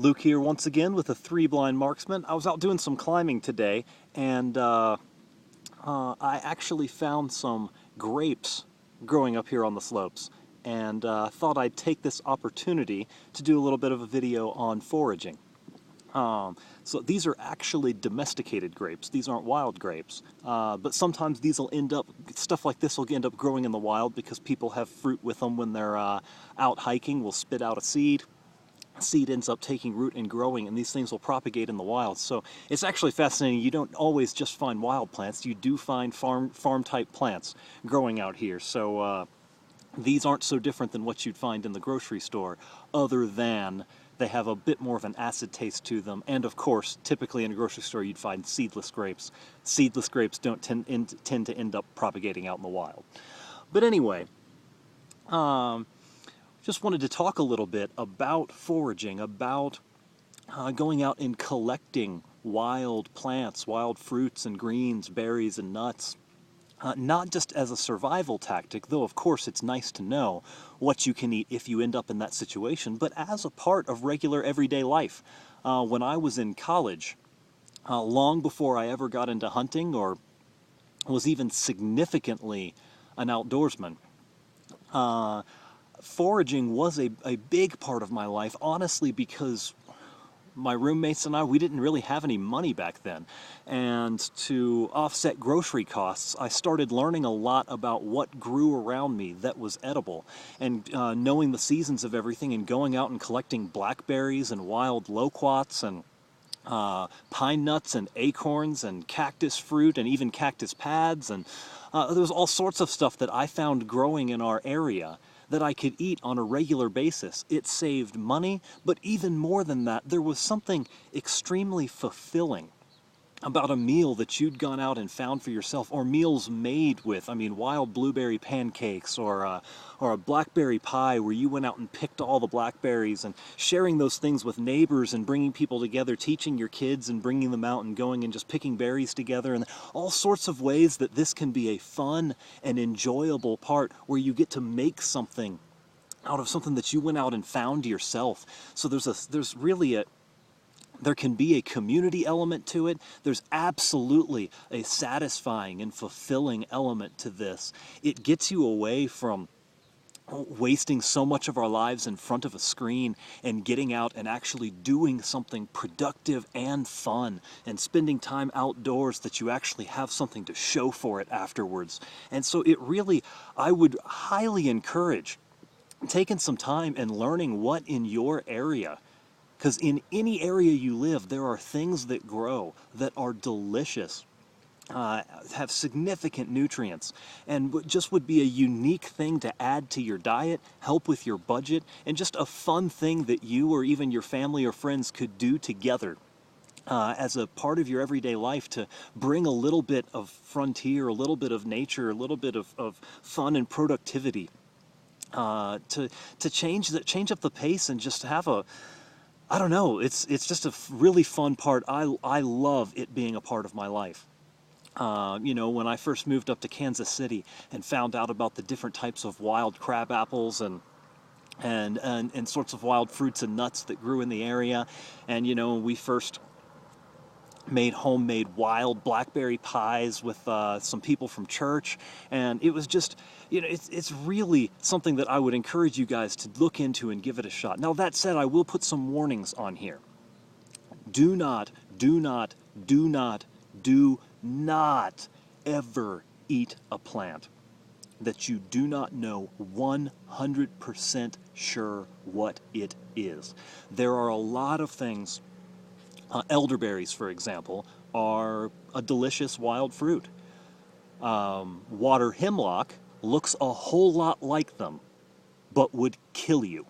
Luke here once again with a Three Blind Marksman. I was out doing some climbing today, and I actually found some grapes growing up here on the slopes, and thought I'd take this opportunity to do a little bit of a video on foraging. So these are actually domesticated grapes. These aren't wild grapes. But sometimes stuff like this will end up growing in the wild because people have fruit with them when they're out hiking, will spit out a seed. Seed ends up taking root and growing, and these things will propagate in the wild. So it's actually fascinating. You don't always just find wild plants. You do find farm type plants growing out here. So these aren't so different than what you'd find in the grocery store, other than they have a bit more of an acid taste to them. And of course, typically in a grocery store you'd find seedless grapes. Seedless grapes don't tend to end up propagating out in the wild. But anyway, just wanted to talk a little bit about foraging, about going out and collecting wild plants, wild fruits and greens, berries and nuts. Not just as a survival tactic, though of course it's nice to know what you can eat if you end up in that situation, but as a part of regular everyday life. When I was in college, long before I ever got into hunting or was even significantly an outdoorsman, foraging was a big part of my life, honestly, because my roommates and I, we didn't really have any money back then. And to offset grocery costs, I started learning a lot about what grew around me that was edible. And knowing the seasons of everything and going out and collecting blackberries and wild loquats and pine nuts and acorns and cactus fruit and even cactus pads. And there was all sorts of stuff that I found growing in our area that I could eat on a regular basis. It saved money, but even more than that, there was something extremely fulfilling about a meal that you'd gone out and found for yourself, or meals made with, wild blueberry pancakes, or a blackberry pie where you went out and picked all the blackberries, and sharing those things with neighbors and bringing people together, teaching your kids and bringing them out and going and just picking berries together, and all sorts of ways that this can be a fun and enjoyable part where you get to make something out of something that you went out and found yourself. So there can be a community element to it. There's absolutely a satisfying and fulfilling element to this. It gets you away from wasting so much of our lives in front of a screen and getting out and actually doing something productive and fun and spending time outdoors that you actually have something to show for it afterwards. And so I would highly encourage taking some time and learning what in your area, because in any area you live, there are things that grow that are delicious, have significant nutrients, and just would be a unique thing to add to your diet, help with your budget, and just a fun thing that you or even your family or friends could do together as a part of your everyday life to bring a little bit of frontier, a little bit of nature, a little bit of fun and productivity, to change up the pace and just have I don't know, it's just a really fun part. I love it being a part of my life. When I first moved up to Kansas City and found out about the different types of wild crab apples and sorts of wild fruits and nuts that grew in the area, and we first made homemade wild blackberry pies with some people from church, and it was just, it's really something that I would encourage you guys to look into and give it a shot. Now, that said, I will put some warnings on here. Do not ever eat a plant that you do not know 100% sure what it is. There are a lot of things. Elderberries, for example, are a delicious wild fruit. Water hemlock looks a whole lot like them, but would kill you.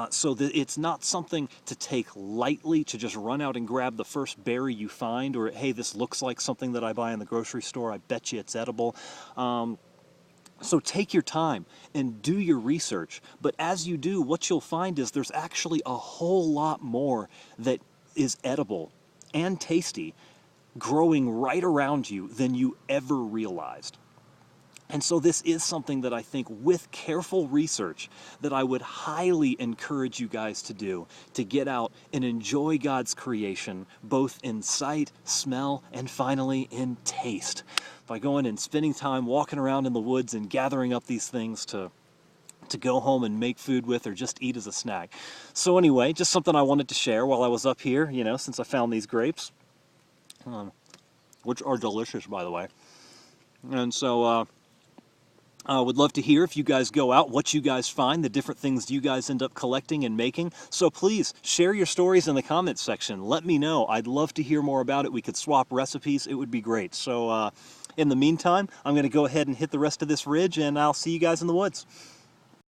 So it's not something to take lightly, to just run out and grab the first berry you find, or, hey, this looks like something that I buy in the grocery store, I bet you it's edible. So take your time and do your research. But as you do, what you'll find is there's actually a whole lot more that is edible and tasty growing right around you than you ever realized. And so this is something that I think, with careful research, that I would highly encourage you guys to do, to get out and enjoy God's creation, both in sight, smell, and finally in taste, by going and spending time walking around in the woods and gathering up these things to go home and make food with, or just eat as a snack. So anyway, just something I wanted to share while I was up here, since I found these grapes, which are delicious, by the way. And so I would love to hear, if you guys go out, what you guys find, the different things you guys end up collecting and making. So please share your stories in the comments section. Let me know. I'd love to hear more about it. We could swap recipes. It would be great. So in the meantime, I'm going to go ahead and hit the rest of this ridge, and I'll see you guys in the woods.